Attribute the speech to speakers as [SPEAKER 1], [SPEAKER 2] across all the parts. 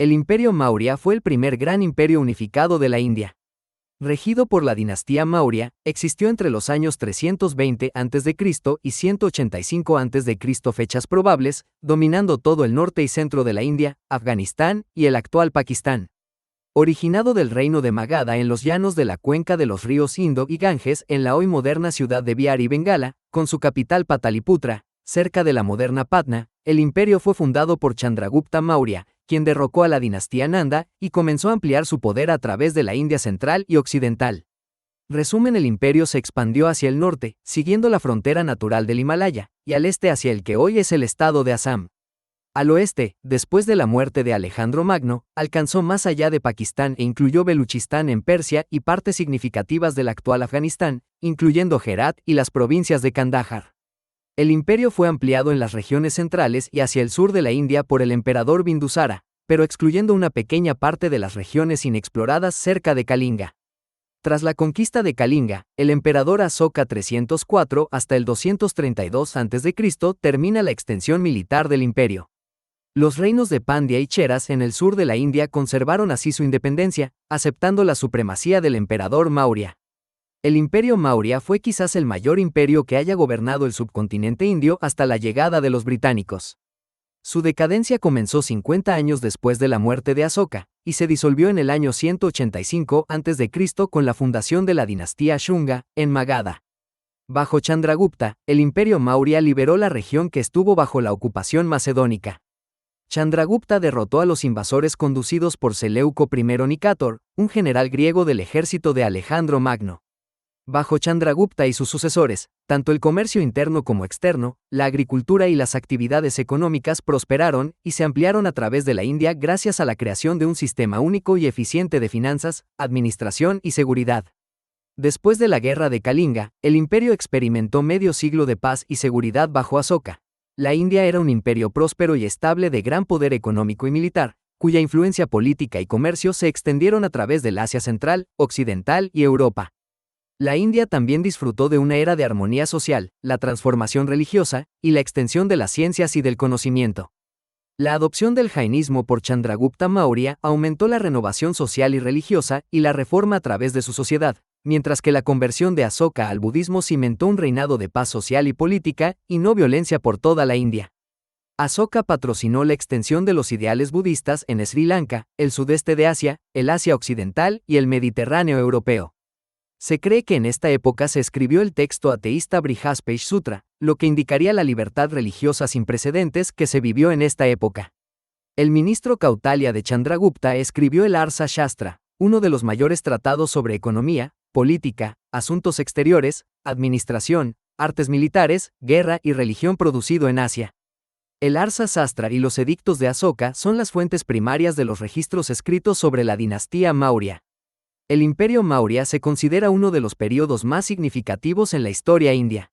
[SPEAKER 1] El Imperio Maurya fue el primer gran imperio unificado de la India. Regido por la dinastía Maurya, existió entre los años 320 a.C. y 185 a.C. fechas probables, dominando todo el norte y centro de la India, Afganistán y el actual Pakistán. Originado del reino de Magadha en los llanos de la cuenca de los ríos Indo y Ganges en la hoy moderna ciudad de Bihar y Bengala, con su capital Pataliputra, cerca de la moderna Patna, el imperio fue fundado por Chandragupta Maurya, quien derrocó a la dinastía Nanda y comenzó a ampliar su poder a través de la India central y occidental. Resumen: el imperio se expandió hacia el norte, siguiendo la frontera natural del Himalaya, y al este hacia el que hoy es el estado de Assam. Al oeste, después de la muerte de Alejandro Magno, alcanzó más allá de Pakistán e incluyó Beluchistán en Persia y partes significativas del actual Afganistán, incluyendo Herat y las provincias de Kandahar. El imperio fue ampliado en las regiones centrales y hacia el sur de la India por el emperador Bindusara, pero excluyendo una pequeña parte de las regiones inexploradas cerca de Kalinga. Tras la conquista de Kalinga, el emperador Asoka 304 hasta el 232 a.C. termina la extensión militar del imperio. Los reinos de Pandya y Cheras en el sur de la India conservaron así su independencia, aceptando la supremacía del emperador Maurya. El imperio Maurya fue quizás el mayor imperio que haya gobernado el subcontinente indio hasta la llegada de los británicos. Su decadencia comenzó 50 años después de la muerte de Asoka, y se disolvió en el año 185 a.C. con la fundación de la dinastía Shunga, en Magadha. Bajo Chandragupta, el imperio Maurya liberó la región que estuvo bajo la ocupación macedónica. Chandragupta derrotó a los invasores conducidos por Seleuco I Nicátor, un general griego del ejército de Alejandro Magno. Bajo Chandragupta y sus sucesores, tanto el comercio interno como externo, la agricultura y las actividades económicas prosperaron y se ampliaron a través de la India gracias a la creación de un sistema único y eficiente de finanzas, administración y seguridad. Después de la guerra de Kalinga, el imperio experimentó medio siglo de paz y seguridad bajo Asoka. La India era un imperio próspero y estable de gran poder económico y militar, cuya influencia política y comercio se extendieron a través del Asia Central, Occidental y Europa. La India también disfrutó de una era de armonía social, la transformación religiosa, y la extensión de las ciencias y del conocimiento. La adopción del jainismo por Chandragupta Maurya aumentó la renovación social y religiosa y la reforma a través de su sociedad, mientras que la conversión de Asoka al budismo cimentó un reinado de paz social y política, y no violencia por toda la India. Asoka patrocinó la extensión de los ideales budistas en Sri Lanka, el sudeste de Asia, el Asia Occidental y el Mediterráneo europeo. Se cree que en esta época se escribió el texto ateísta Brihaspati Sutra, lo que indicaría la libertad religiosa sin precedentes que se vivió en esta época. El ministro Kautalya de Chandragupta escribió el Arsa Shastra, uno de los mayores tratados sobre economía, política, asuntos exteriores, administración, artes militares, guerra y religión producido en Asia. El Arsa Shastra y los edictos de Asoka son las fuentes primarias de los registros escritos sobre la dinastía Maurya. El imperio Maurya se considera uno de los períodos más significativos en la historia india.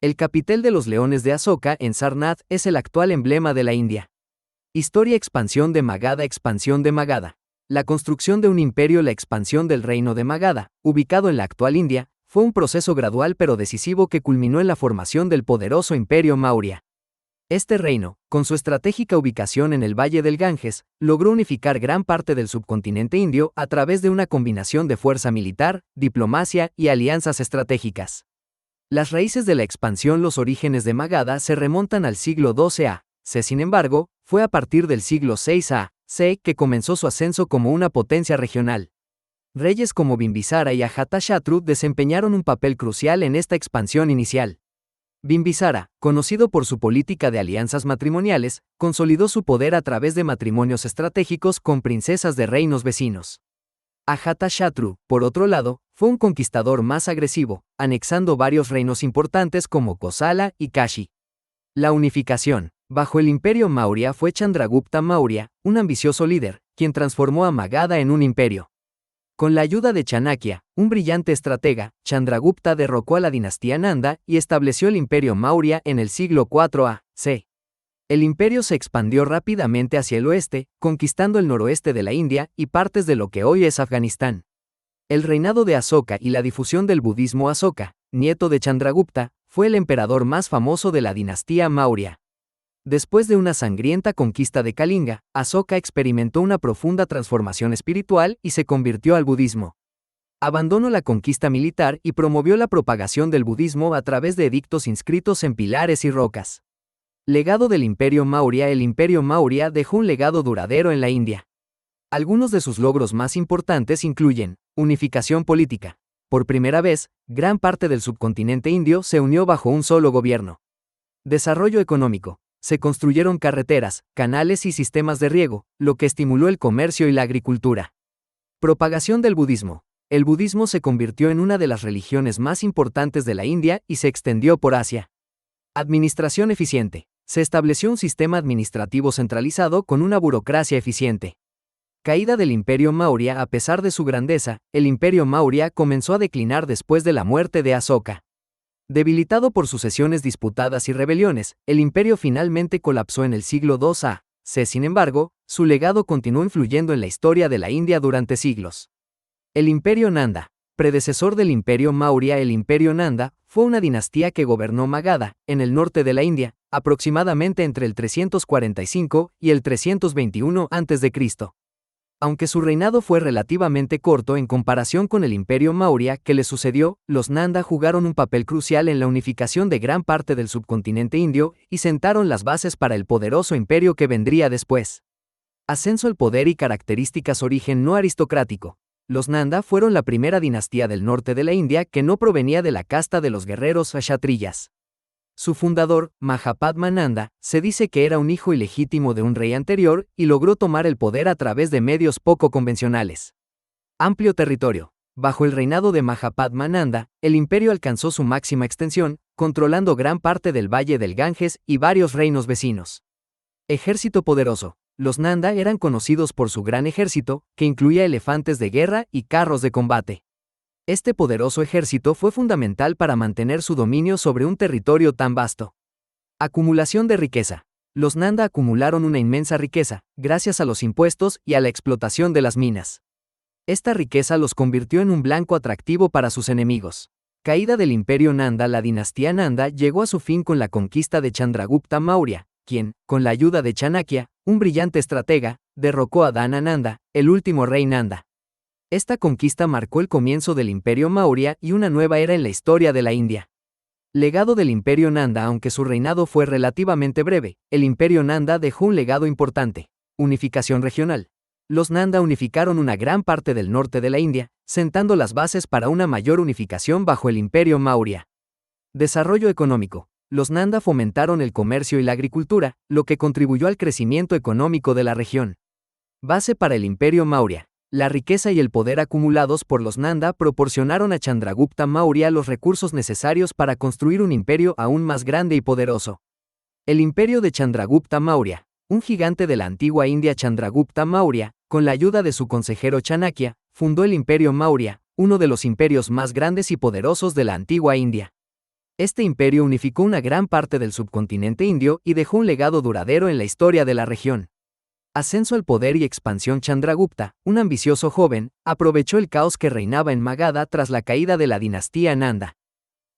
[SPEAKER 1] El capitel de los leones de Asoka en Sarnath es el actual emblema de la India. Historia: expansión de Magadha. Expansión de Magadha. La construcción de un imperio. La expansión del reino de Magadha, ubicado en la actual India, fue un proceso gradual pero decisivo que culminó en la formación del poderoso imperio Maurya. Este reino, con su estratégica ubicación en el valle del Ganges, logró unificar gran parte del subcontinente indio a través de una combinación de fuerza militar, diplomacia y alianzas estratégicas. Las raíces de la expansión. Los orígenes de Magadha se remontan al siglo XII a.C. Sin embargo, fue a partir del siglo VI a.C. que comenzó su ascenso como una potencia regional. Reyes como Bimbisara y Ajatashatru desempeñaron un papel crucial en esta expansión inicial. Bimbisara, conocido por su política de alianzas matrimoniales, consolidó su poder a través de matrimonios estratégicos con princesas de reinos vecinos. Ajatashatru, por otro lado, fue un conquistador más agresivo, anexando varios reinos importantes como Kosala y Kashi. La unificación. Bajo el imperio Maurya fue Chandragupta Maurya, un ambicioso líder, quien transformó a Magadha en un imperio. Con la ayuda de Chanakya, un brillante estratega, Chandragupta derrocó a la dinastía Nanda y estableció el imperio Maurya en el siglo IV a.C. El imperio se expandió rápidamente hacia el oeste, conquistando el noroeste de la India y partes de lo que hoy es Afganistán. El reinado de Asoka y la difusión del budismo. Asoka, nieto de Chandragupta, fue el emperador más famoso de la dinastía Maurya. Después de una sangrienta conquista de Kalinga, Asoka experimentó una profunda transformación espiritual y se convirtió al budismo. Abandonó la conquista militar y promovió la propagación del budismo a través de edictos inscritos en pilares y rocas. Legado del Imperio Maurya. El Imperio Maurya dejó un legado duradero en la India. Algunos de sus logros más importantes incluyen: unificación política. Por primera vez, gran parte del subcontinente indio se unió bajo un solo gobierno. Desarrollo económico. Se construyeron carreteras, canales y sistemas de riego, lo que estimuló el comercio y la agricultura. Propagación del budismo. El budismo se convirtió en una de las religiones más importantes de la India y se extendió por Asia. Administración eficiente. Se estableció un sistema administrativo centralizado con una burocracia eficiente. Caída del Imperio Maurya. A pesar de su grandeza, el Imperio Maurya comenzó a declinar después de la muerte de Asoka. Debilitado por sucesiones disputadas y rebeliones, el imperio finalmente colapsó en el siglo II a.C. Sin embargo, su legado continuó influyendo en la historia de la India durante siglos. El Imperio Nanda. Predecesor del Imperio Maurya. El Imperio Nanda fue una dinastía que gobernó Magadha, en el norte de la India, aproximadamente entre el 345 y el 321 a.C. Aunque su reinado fue relativamente corto en comparación con el Imperio Maurya que le sucedió, los Nanda jugaron un papel crucial en la unificación de gran parte del subcontinente indio y sentaron las bases para el poderoso imperio que vendría después. Ascenso al poder y características. Origen no aristocrático. Los Nanda fueron la primera dinastía del norte de la India que no provenía de la casta de los guerreros kshatriyas. Su fundador, Mahapadma Nanda, se dice que era un hijo ilegítimo de un rey anterior y logró tomar el poder a través de medios poco convencionales. Amplio territorio. Bajo el reinado de Mahapadma Nanda, el imperio alcanzó su máxima extensión, controlando gran parte del valle del Ganges y varios reinos vecinos. Ejército poderoso. Los Nanda eran conocidos por su gran ejército, que incluía elefantes de guerra y carros de combate. Este poderoso ejército fue fundamental para mantener su dominio sobre un territorio tan vasto. Acumulación de riqueza. Los Nanda acumularon una inmensa riqueza, gracias a los impuestos y a la explotación de las minas. Esta riqueza los convirtió en un blanco atractivo para sus enemigos. Caída del Imperio Nanda. La dinastía Nanda llegó a su fin con la conquista de Chandragupta Maurya, quien, con la ayuda de Chanakya, un brillante estratega, derrocó a Dana Nanda, el último rey Nanda. Esta conquista marcó el comienzo del Imperio Maurya y una nueva era en la historia de la India. Legado del Imperio Nanda. Aunque su reinado fue relativamente breve, el Imperio Nanda dejó un legado importante: unificación regional. Los Nanda unificaron una gran parte del norte de la India, sentando las bases para una mayor unificación bajo el Imperio Maurya. Desarrollo económico. Los Nanda fomentaron el comercio y la agricultura, lo que contribuyó al crecimiento económico de la región. Base para el Imperio Maurya. La riqueza y el poder acumulados por los Nanda proporcionaron a Chandragupta Maurya los recursos necesarios para construir un imperio aún más grande y poderoso. El imperio de Chandragupta Maurya. Un gigante de la antigua India. Chandragupta Maurya, con la ayuda de su consejero Chanakya, fundó el Imperio Maurya, uno de los imperios más grandes y poderosos de la antigua India. Este imperio unificó una gran parte del subcontinente indio y dejó un legado duradero en la historia de la región. Ascenso al poder y expansión. Chandragupta, un ambicioso joven, aprovechó el caos que reinaba en Magadha tras la caída de la dinastía Nanda.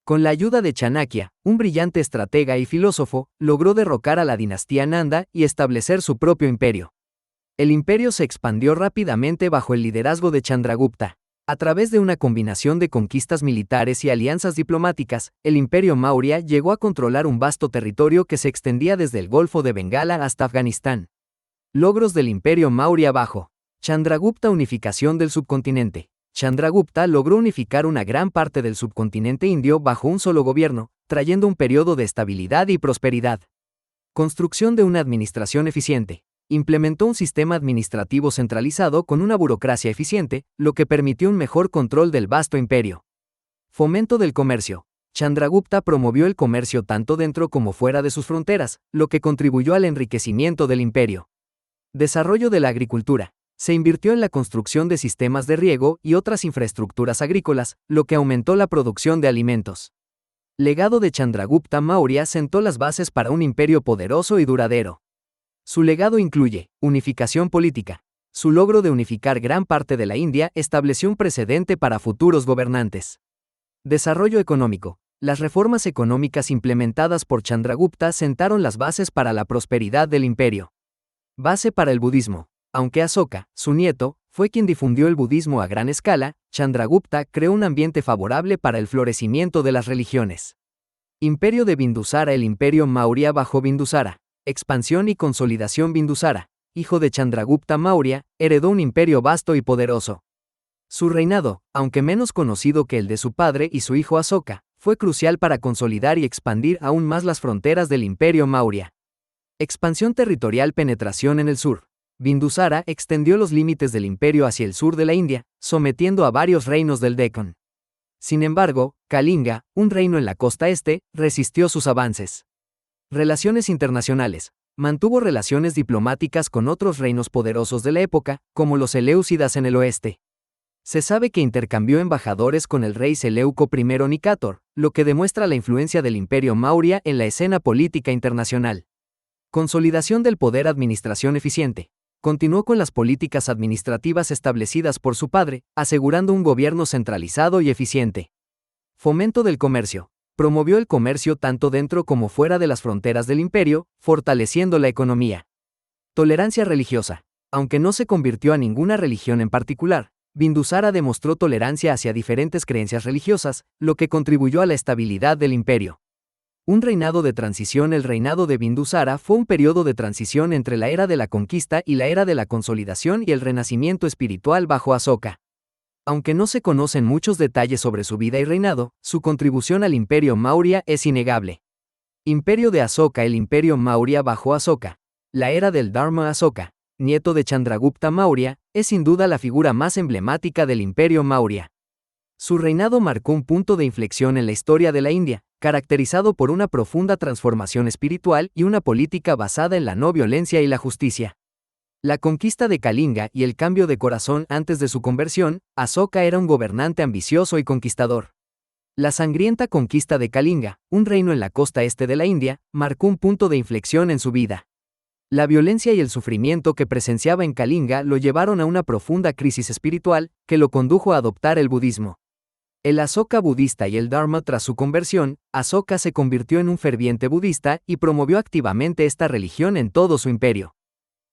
[SPEAKER 1] Con la ayuda de Chanakya, un brillante estratega y filósofo, logró derrocar a la dinastía Nanda y establecer su propio imperio. El imperio se expandió rápidamente bajo el liderazgo de Chandragupta. A través de una combinación de conquistas militares y alianzas diplomáticas, el Imperio Maurya llegó a controlar un vasto territorio que se extendía desde el Golfo de Bengala hasta Afganistán. Logros del Imperio Maurya. Bajo Chandragupta. Unificación del subcontinente. Chandragupta logró unificar una gran parte del subcontinente indio bajo un solo gobierno, trayendo un periodo de estabilidad y prosperidad. Construcción de una administración eficiente. Implementó un sistema administrativo centralizado con una burocracia eficiente, lo que permitió un mejor control del vasto imperio. Fomento del comercio. Chandragupta promovió el comercio tanto dentro como fuera de sus fronteras, lo que contribuyó al enriquecimiento del imperio. Desarrollo de la agricultura. Se invirtió en la construcción de sistemas de riego y otras infraestructuras agrícolas, lo que aumentó la producción de alimentos. Legado de Chandragupta Maurya. Sentó las bases para un imperio poderoso y duradero. Su legado incluye unificación política. Su logro de unificar gran parte de la India estableció un precedente para futuros gobernantes. Desarrollo económico. Las reformas económicas implementadas por Chandragupta sentaron las bases para la prosperidad del imperio. Base para el budismo. Aunque Asoka, su nieto, fue quien difundió el budismo a gran escala, Chandragupta creó un ambiente favorable para el florecimiento de las religiones. Imperio de Bindusara. El imperio Maurya bajo Bindusara. Expansión y consolidación. Bindusara, hijo de Chandragupta Maurya, heredó un imperio vasto y poderoso. Su reinado, aunque menos conocido que el de su padre y su hijo Asoka, fue crucial para consolidar y expandir aún más las fronteras del imperio Maurya. Expansión territorial. Penetración en el sur. Bindusara extendió los límites del imperio hacia el sur de la India, sometiendo a varios reinos del Deccan. Sin embargo, Kalinga, un reino en la costa este, resistió sus avances. Relaciones internacionales. Mantuvo relaciones diplomáticas con otros reinos poderosos de la época, como los Seleucidas en el oeste. Se sabe que intercambió embajadores con el rey Seleuco I Nicator, lo que demuestra la influencia del imperio Maurya en la escena política internacional. Consolidación del poder. Administración eficiente. Continuó con las políticas administrativas establecidas por su padre, asegurando un gobierno centralizado y eficiente. Fomento del comercio. Promovió el comercio tanto dentro como fuera de las fronteras del imperio, fortaleciendo la economía. Tolerancia religiosa. Aunque no se convirtió a ninguna religión en particular, Bindusara demostró tolerancia hacia diferentes creencias religiosas, lo que contribuyó a la estabilidad del imperio. Un reinado de transición. El reinado de Bindusara fue un periodo de transición entre la era de la conquista y la era de la consolidación y el renacimiento espiritual bajo Asoka. Aunque no se conocen muchos detalles sobre su vida y reinado, su contribución al imperio Maurya es innegable. Imperio de Asoka. El imperio Maurya bajo Asoka. La era del Dharma. Asoka, nieto de Chandragupta Maurya, es sin duda la figura más emblemática del imperio Maurya. Su reinado marcó un punto de inflexión en la historia de la India, caracterizado por una profunda transformación espiritual y una política basada en la no violencia y la justicia. La conquista de Kalinga y el cambio de corazón. Antes de su conversión, Asoka era un gobernante ambicioso y conquistador. La sangrienta conquista de Kalinga, un reino en la costa este de la India, marcó un punto de inflexión en su vida. La violencia y el sufrimiento que presenciaba en Kalinga lo llevaron a una profunda crisis espiritual, que lo condujo a adoptar el budismo. El Asoka budista y el Dharma. Tras su conversión, Asoka se convirtió en un ferviente budista y promovió activamente esta religión en todo su imperio.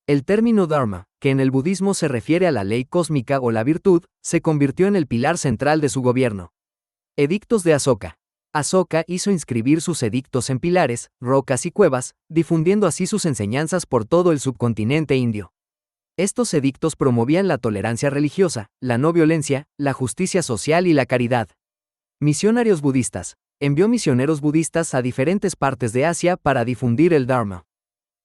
[SPEAKER 1] El término Dharma, que en el budismo se refiere a la ley cósmica o la virtud, se convirtió en el pilar central de su gobierno. Edictos de Asoka. Asoka hizo inscribir sus edictos en pilares, rocas y cuevas, difundiendo así sus enseñanzas por todo el subcontinente indio. Estos edictos promovían la tolerancia religiosa, la no violencia, la justicia social y la caridad. Misionarios budistas. Envió misioneros budistas a diferentes partes de Asia para difundir el Dharma.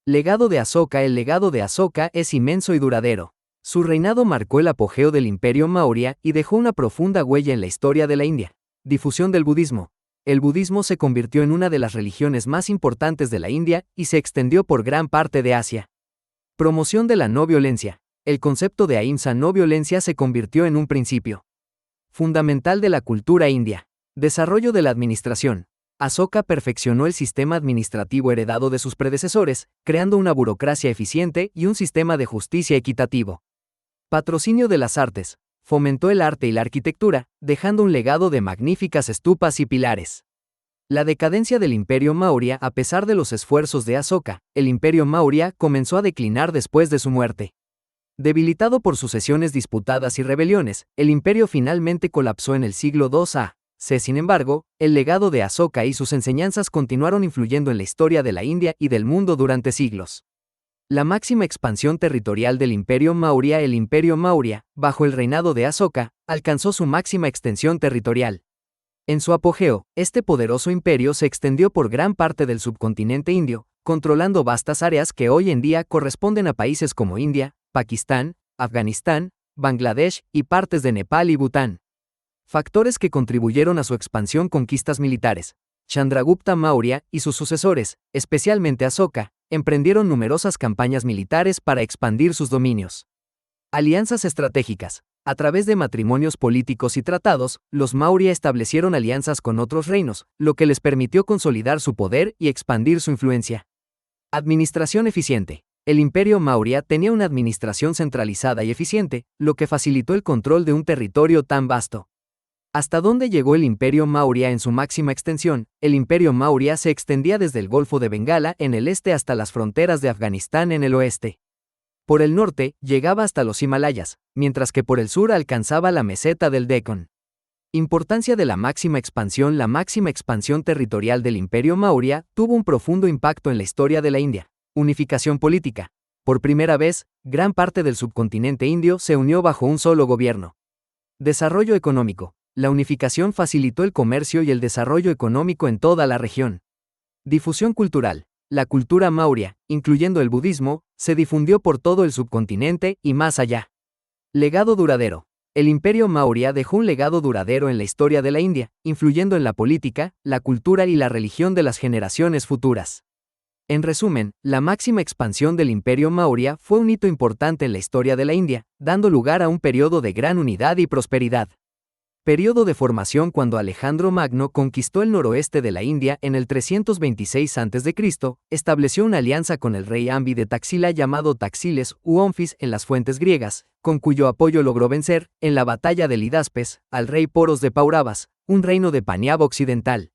[SPEAKER 1] Legado de Asoka. El legado de Asoka es inmenso y duradero. Su reinado marcó el apogeo del imperio Maurya y dejó una profunda huella en la historia de la India. Difusión del budismo. El budismo se convirtió en una de las religiones más importantes de la India y se extendió por gran parte de Asia. Promoción de la no violencia. El concepto de ahimsa, no violencia, se convirtió en un principio fundamental de la cultura india. Desarrollo de la administración. Asoka perfeccionó el sistema administrativo heredado de sus predecesores, creando una burocracia eficiente y un sistema de justicia equitativo. Patrocinio de las artes. Fomentó el arte y la arquitectura, dejando un legado de magníficas estupas y pilares. La decadencia del imperio Maurya. A pesar de los esfuerzos de Asoka, el imperio Maurya comenzó a declinar después de su muerte. Debilitado por sucesiones disputadas y rebeliones, el imperio finalmente colapsó en el siglo II a.C. Sin embargo, el legado de Asoka y sus enseñanzas continuaron influyendo en la historia de la India y del mundo durante siglos. La máxima expansión territorial del imperio Maurya. El imperio Maurya, bajo el reinado de Asoka, alcanzó su máxima extensión territorial. En su apogeo, este poderoso imperio se extendió por gran parte del subcontinente indio, controlando vastas áreas que hoy en día corresponden a países como India, Pakistán, Afganistán, Bangladesh y partes de Nepal y Bután. Factores que contribuyeron a su expansión. Conquistas militares. Chandragupta Maurya y sus sucesores, especialmente Asoka, emprendieron numerosas campañas militares para expandir sus dominios. Alianzas estratégicas. A través de matrimonios políticos y tratados, los Maurya establecieron alianzas con otros reinos, lo que les permitió consolidar su poder y expandir su influencia. Administración eficiente. El imperio Maurya tenía una administración centralizada y eficiente, lo que facilitó el control de un territorio tan vasto. ¿Hasta dónde llegó el Imperio Maurya en su máxima extensión? El Imperio Maurya se extendía desde el Golfo de Bengala en el este hasta las fronteras de Afganistán en el oeste. Por el norte, llegaba hasta los Himalayas, mientras que por el sur alcanzaba la meseta del Deccan. Importancia de la máxima expansión. La máxima expansión territorial del Imperio Maurya tuvo un profundo impacto en la historia de la India. Unificación política. Por primera vez, gran parte del subcontinente indio se unió bajo un solo gobierno. Desarrollo económico. La unificación facilitó el comercio y el desarrollo económico en toda la región. Difusión cultural. La cultura maurya, incluyendo el budismo, se difundió por todo el subcontinente y más allá. Legado duradero. El Imperio Maurya dejó un legado duradero en la historia de la India, influyendo en la política, la cultura y la religión de las generaciones futuras. En resumen, la máxima expansión del Imperio Maurya fue un hito importante en la historia de la India, dando lugar a un periodo de gran unidad y prosperidad. Periodo de formación. Cuando Alejandro Magno conquistó el noroeste de la India en el 326 a.C., estableció una alianza con el rey Ambi de Taxila llamado Taxiles u Onfis en las fuentes griegas, con cuyo apoyo logró vencer, en la batalla de Lidaspes, al rey Poros de Pauravas, un reino de Panyab occidental.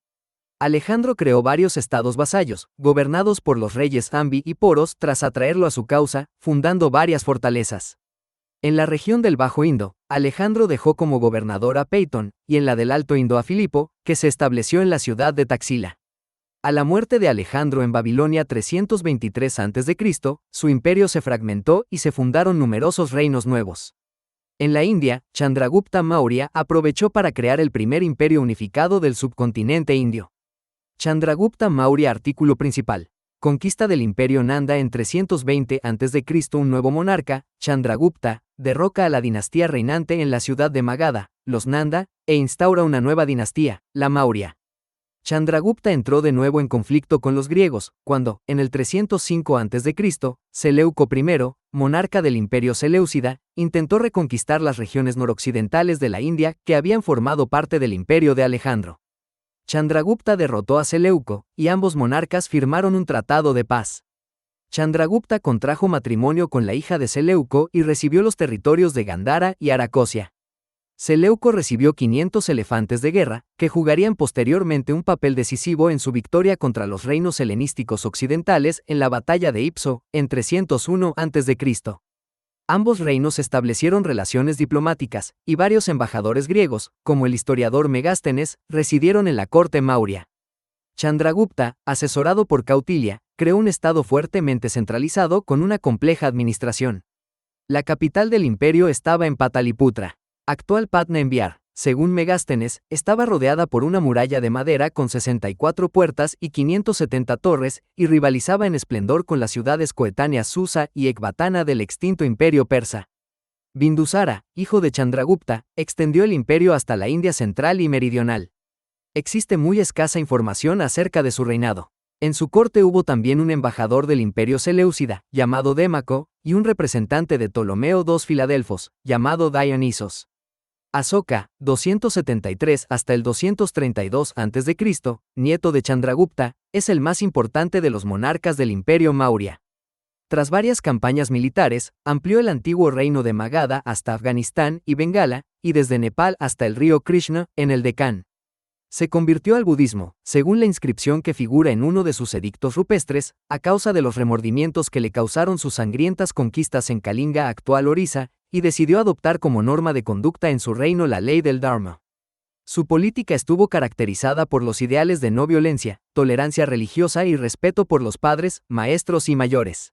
[SPEAKER 1] Alejandro creó varios estados vasallos, gobernados por los reyes Ambi y Poros tras atraerlo a su causa, fundando varias fortalezas. En la región del Bajo Indo, Alejandro dejó como gobernador a Peyton, y en la del Alto Indo a Filipo, que se estableció en la ciudad de Taxila. A la muerte de Alejandro en Babilonia 323 a.C., su imperio se fragmentó y se fundaron numerosos reinos nuevos. En la India, Chandragupta Maurya aprovechó para crear el primer imperio unificado del subcontinente indio. Chandragupta Maurya. Artículo principal. Conquista del Imperio Nanda en 320 a.C. Un nuevo monarca, Chandragupta, derroca a la dinastía reinante en la ciudad de Magadha, los Nanda, e instaura una nueva dinastía, la Maurya. Chandragupta entró de nuevo en conflicto con los griegos, cuando, en el 305 a.C., Seleuco I, monarca del Imperio Seleucida, intentó reconquistar las regiones noroccidentales de la India que habían formado parte del imperio de Alejandro. Chandragupta derrotó a Seleuco, y ambos monarcas firmaron un tratado de paz. Chandragupta contrajo matrimonio con la hija de Seleuco y recibió los territorios de Gandhara y Aracosia. Seleuco recibió 500 elefantes de guerra, que jugarían posteriormente un papel decisivo en su victoria contra los reinos helenísticos occidentales en la batalla de Ipso, en 301 a.C. Ambos reinos establecieron relaciones diplomáticas, y varios embajadores griegos, como el historiador Megástenes, residieron en la corte Maurya. Chandragupta, asesorado por Kautilya, creó un estado fuertemente centralizado con una compleja administración. La capital del imperio estaba en Pataliputra. Actual Patna en Bihar, según Megástenes, estaba rodeada por una muralla de madera con 64 puertas y 570 torres, y rivalizaba en esplendor con las ciudades coetáneas Susa y Ecbatana del extinto imperio persa. Bindusara, hijo de Chandragupta, extendió el imperio hasta la India central y meridional. Existe muy escasa información acerca de su reinado. En su corte hubo también un embajador del imperio Seleucida, llamado Démaco, y un representante de Ptolomeo II Filadelfos, llamado Dionisos. Asoka, 273 hasta el 232 a.C., nieto de Chandragupta, es el más importante de los monarcas del Imperio Maurya. Tras varias campañas militares, amplió el antiguo reino de Magadha hasta Afganistán y Bengala, y desde Nepal hasta el río Krishna, en el Deccan. Se convirtió al budismo, según la inscripción que figura en uno de sus edictos rupestres, a causa de los remordimientos que le causaron sus sangrientas conquistas en Kalinga, actual Orissa, y decidió adoptar como norma de conducta en su reino la ley del Dharma. Su política estuvo caracterizada por los ideales de no violencia, tolerancia religiosa y respeto por los padres, maestros y mayores.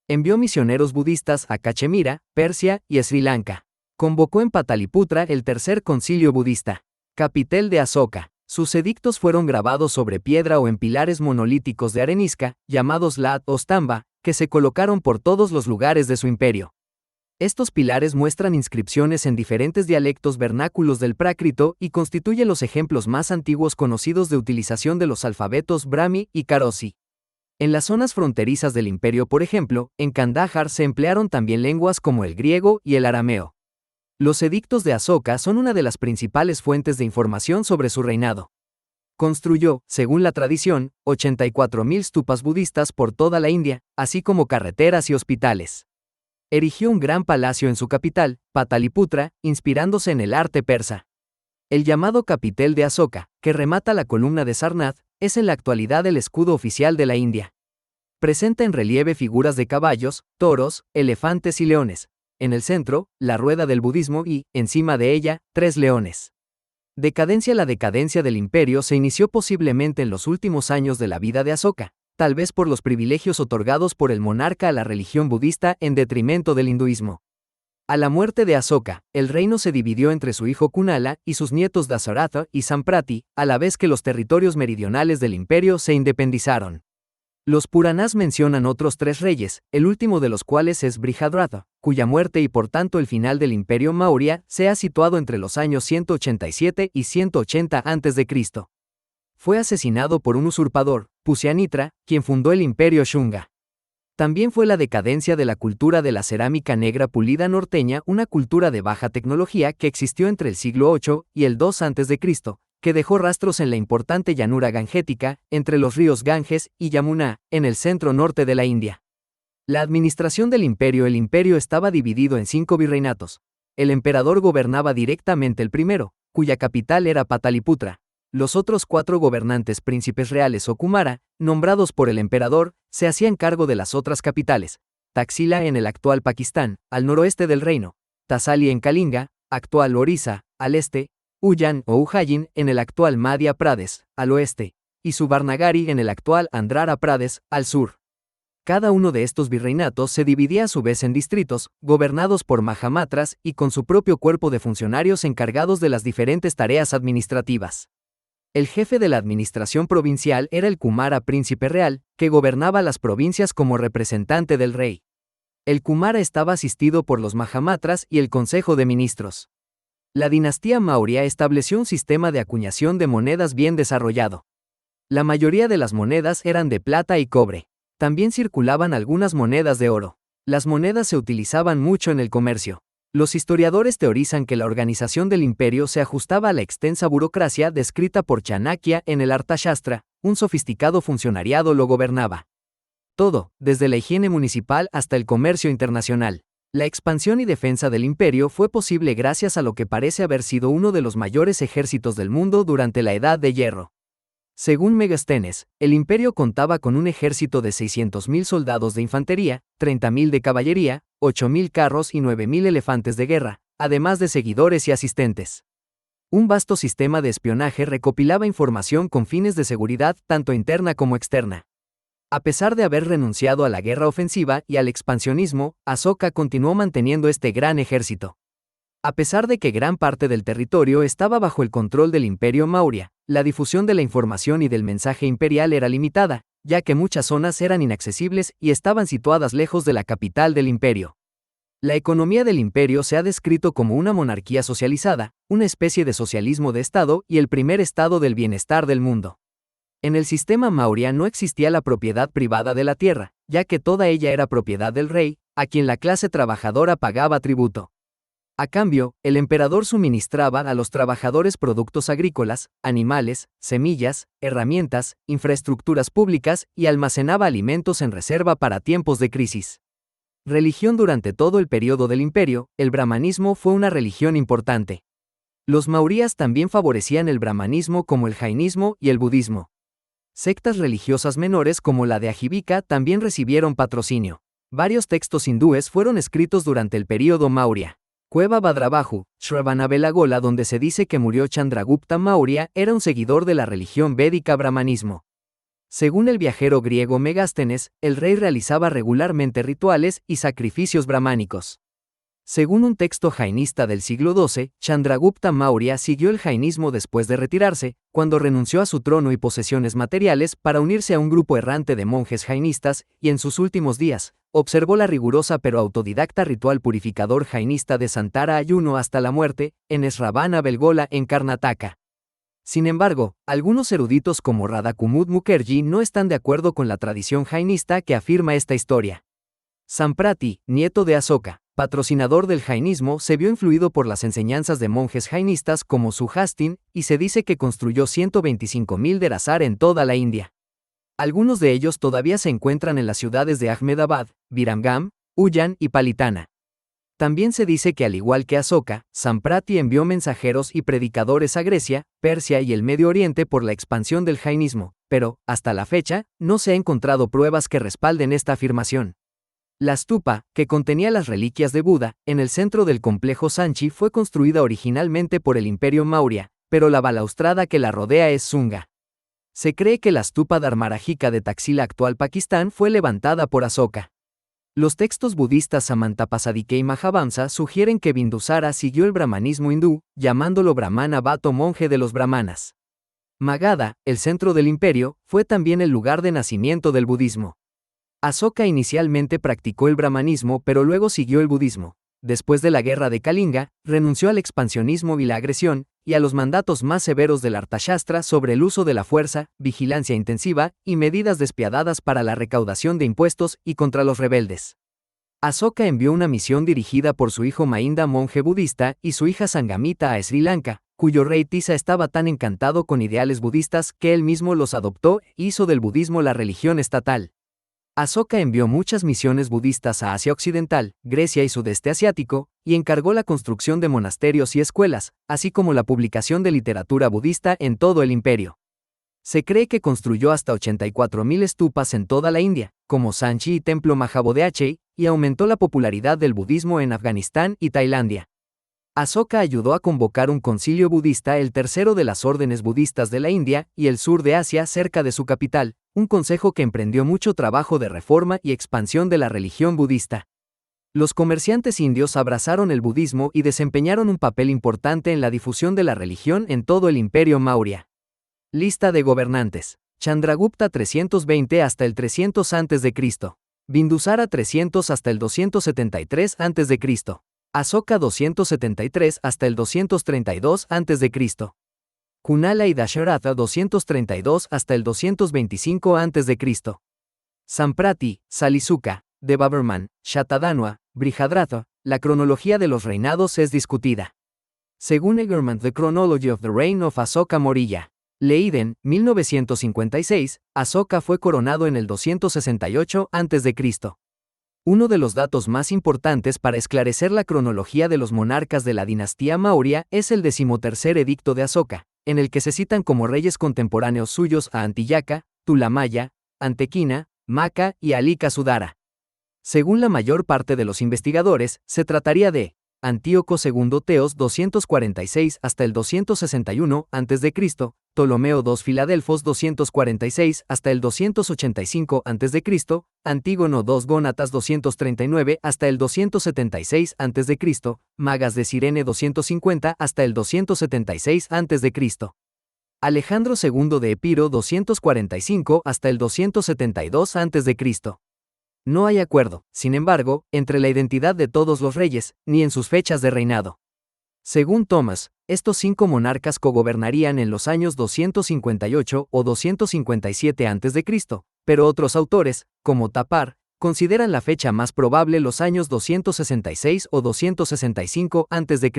[SPEAKER 1] Envió misioneros budistas a Cachemira, Persia y Sri Lanka. Convocó en Pataliputra el tercer concilio budista. Capitel de Asoka. Sus edictos fueron grabados sobre piedra o en pilares monolíticos de arenisca, llamados lat o stamba, que se colocaron por todos los lugares de su imperio. Estos pilares muestran inscripciones en diferentes dialectos vernáculos del Prácrito y constituyen los ejemplos más antiguos conocidos de utilización de los alfabetos Brahmi y Kharoshi. En las zonas fronterizas del imperio, por ejemplo, en Kandahar se emplearon también lenguas como el griego y el arameo. Los edictos de Asoka son una de las principales fuentes de información sobre su reinado. Construyó, según la tradición, 84.000 stupas budistas por toda la India, así como carreteras y hospitales. Erigió un gran palacio en su capital, Pataliputra, inspirándose en el arte persa. El llamado capitel de Asoka, que remata la columna de Sarnath, es en la actualidad el escudo oficial de la India. Presenta en relieve figuras de caballos, toros, elefantes y leones. En el centro, la rueda del budismo y, encima de ella, 3 leones. La decadencia del imperio se inició posiblemente en los últimos años de la vida de Asoka, tal vez por los privilegios otorgados por el monarca a la religión budista en detrimento del hinduismo. A la muerte de Asoka, el reino se dividió entre su hijo Kunala y sus nietos Dasaratha y Samprati, a la vez que los territorios meridionales del imperio se independizaron. Los Puranas mencionan otros 3 reyes, el último de los cuales es Brihadratha, cuya muerte y por tanto el final del imperio Maurya se ha situado entre los años 187 y 180 a.C. Fue asesinado por un usurpador, Pusyanitra, quien fundó el imperio Shunga. También fue la decadencia de la cultura de la cerámica negra pulida norteña, una cultura de baja tecnología que existió entre el siglo VIII y el II a.C., que dejó rastros en la importante llanura gangética, entre los ríos Ganges y Yamuna, en el centro norte de la India. La administración del imperio. El imperio estaba dividido en 5 virreinatos. El emperador gobernaba directamente el primero, cuya capital era Pataliputra. Los otros 4 gobernantes príncipes reales o Kumara, nombrados por el emperador, se hacían cargo de las otras capitales: Taxila en el actual Pakistán, al noroeste del reino; Tasali en Kalinga, actual Orissa, al este; Ujjain o Ujjain en el actual Madhya Pradesh, al oeste; y Subarnagari en el actual Andhra Pradesh, al sur. Cada uno de estos virreinatos se dividía a su vez en distritos, gobernados por mahamatras y con su propio cuerpo de funcionarios encargados de las diferentes tareas administrativas. El jefe de la administración provincial era el Kumara príncipe real, que gobernaba las provincias como representante del rey. El Kumara estaba asistido por los mahamatras y el consejo de ministros. La dinastía Maurya estableció un sistema de acuñación de monedas bien desarrollado. La mayoría de las monedas eran de plata y cobre. También circulaban algunas monedas de oro. Las monedas se utilizaban mucho en el comercio. Los historiadores teorizan que la organización del imperio se ajustaba a la extensa burocracia descrita por Chanakya en el Arthashastra. Un sofisticado funcionariado lo gobernaba. Todo, desde la higiene municipal hasta el comercio internacional. La expansión y defensa del imperio fue posible gracias a lo que parece haber sido uno de los mayores ejércitos del mundo durante la Edad de Hierro. Según Megasthenes, el imperio contaba con un ejército de 600.000 soldados de infantería, 30.000 de caballería, 8.000 carros y 9.000 elefantes de guerra, además de seguidores y asistentes. Un vasto sistema de espionaje recopilaba información con fines de seguridad tanto interna como externa. A pesar de haber renunciado a la guerra ofensiva y al expansionismo, Asoka continuó manteniendo este gran ejército. A pesar de que gran parte del territorio estaba bajo el control del imperio Maurya, la difusión de la información y del mensaje imperial era limitada, ya que muchas zonas eran inaccesibles y estaban situadas lejos de la capital del imperio. La economía del imperio se ha descrito como una monarquía socializada, una especie de socialismo de Estado y el primer estado del bienestar del mundo. En el sistema Maurya no existía la propiedad privada de la tierra, ya que toda ella era propiedad del rey, a quien la clase trabajadora pagaba tributo. A cambio, el emperador suministraba a los trabajadores productos agrícolas, animales, semillas, herramientas, infraestructuras públicas y almacenaba alimentos en reserva para tiempos de crisis. Religión. Durante todo el periodo del imperio, el brahmanismo fue una religión importante. Los maurías también favorecían el brahmanismo como el jainismo y el budismo. Sectas religiosas menores como la de Ajivika también recibieron patrocinio. Varios textos hindúes fueron escritos durante el período Maurya. Cueva Bhadrabahu, Shravanabelagola, donde se dice que murió Chandragupta Maurya, era un seguidor de la religión védica brahmanismo. Según el viajero griego Megasthenes, el rey realizaba regularmente rituales y sacrificios brahmánicos. Según un texto jainista del siglo XII, Chandragupta Maurya siguió el jainismo después de retirarse, cuando renunció a su trono y posesiones materiales para unirse a un grupo errante de monjes jainistas, y en sus últimos días, observó la rigurosa pero autodidacta ritual purificador jainista de Santara ayuno hasta la muerte, en Sravana Belgola en Karnataka. Sin embargo, algunos eruditos como Radha Kumud Mukherjee no están de acuerdo con la tradición jainista que afirma esta historia. Samprati, nieto de Asoka, patrocinador del jainismo, se vio influido por las enseñanzas de monjes jainistas como Suhastin, y se dice que construyó 125.000 derasar en toda la India. Algunos de ellos todavía se encuentran en las ciudades de Ahmedabad, Viramgam, Ujjain y Palitana. También se dice que al igual que Asoka, Samprati envió mensajeros y predicadores a Grecia, Persia y el Medio Oriente por la expansión del jainismo, pero, hasta la fecha, no se ha encontrado pruebas que respalden esta afirmación. La stupa, que contenía las reliquias de Buda, en el centro del complejo Sanchi fue construida originalmente por el Imperio Maurya, pero la balaustrada que la rodea es Sunga. Se cree que la stupa Dharmarajika de Taxila, actual Pakistán, fue levantada por Asoka. Los textos budistas Samantapasadike y Mahavamsa sugieren que Bindusara siguió el brahmanismo hindú, llamándolo Brahmana Bhato, monje de los brahmanas. Magadha, el centro del imperio, fue también el lugar de nacimiento del budismo. Asoka inicialmente practicó el brahmanismo pero luego siguió el budismo. Después de la guerra de Kalinga, renunció al expansionismo y la agresión, y a los mandatos más severos del Arthashastra sobre el uso de la fuerza, vigilancia intensiva, y medidas despiadadas para la recaudación de impuestos y contra los rebeldes. Asoka envió una misión dirigida por su hijo Mainda, monje budista, y su hija Sangamita a Sri Lanka, cuyo rey Tisa estaba tan encantado con ideales budistas que él mismo los adoptó e hizo del budismo la religión estatal. Asoka envió muchas misiones budistas a Asia Occidental, Grecia y Sudeste Asiático, y encargó la construcción de monasterios y escuelas, así como la publicación de literatura budista en todo el imperio. Se cree que construyó hasta 84.000 stupas en toda la India, como Sanchi y Templo Mahabodhachai, y aumentó la popularidad del budismo en Afganistán y Tailandia. Asoka ayudó a convocar un concilio budista, el tercero de las órdenes budistas de la India y el sur de Asia, cerca de su capital, un consejo que emprendió mucho trabajo de reforma y expansión de la religión budista. Los comerciantes indios abrazaron el budismo y desempeñaron un papel importante en la difusión de la religión en todo el imperio Maurya. Lista de gobernantes. Chandragupta 320 hasta el 300 a.C. Bindusara 300 hasta el 273 a.C. Asoka 273 hasta el 232 a.C. Kunala y Dasharatha 232 hasta el 225 a.C. Samprati, Salisuka, Devavarman, Shatadhanva, Brihadratha. La cronología de los reinados es discutida. Según Egerman, The Chronology of the Reign of Asoka Morilla. Leiden, 1956, Asoka fue coronado en el 268 a.C. Uno de los datos más importantes para esclarecer la cronología de los monarcas de la dinastía Maurya es el 13º edicto de Asoka, en el que se citan como reyes contemporáneos suyos a Antiyaka, Tulamaya, Antekina, Maka y Alika Sudara. Según la mayor parte de los investigadores, se trataría de Antíoco II Teos 246 hasta el 261 a.C., Ptolomeo II Filadelfos 246 hasta el 285 a.C., Antígono II Gónatas 239 hasta el 276 a.C., Magas de Cirene 250 hasta el 276 a.C., Alejandro II de Epiro 245 hasta el 272 a.C. No hay acuerdo, sin embargo, entre la identidad de todos los reyes, ni en sus fechas de reinado. Según Thomas, estos 5 monarcas cogobernarían en los años 258 o 257 a.C., pero otros autores, como Tapar, consideran la fecha más probable los años 266 o 265 a.C.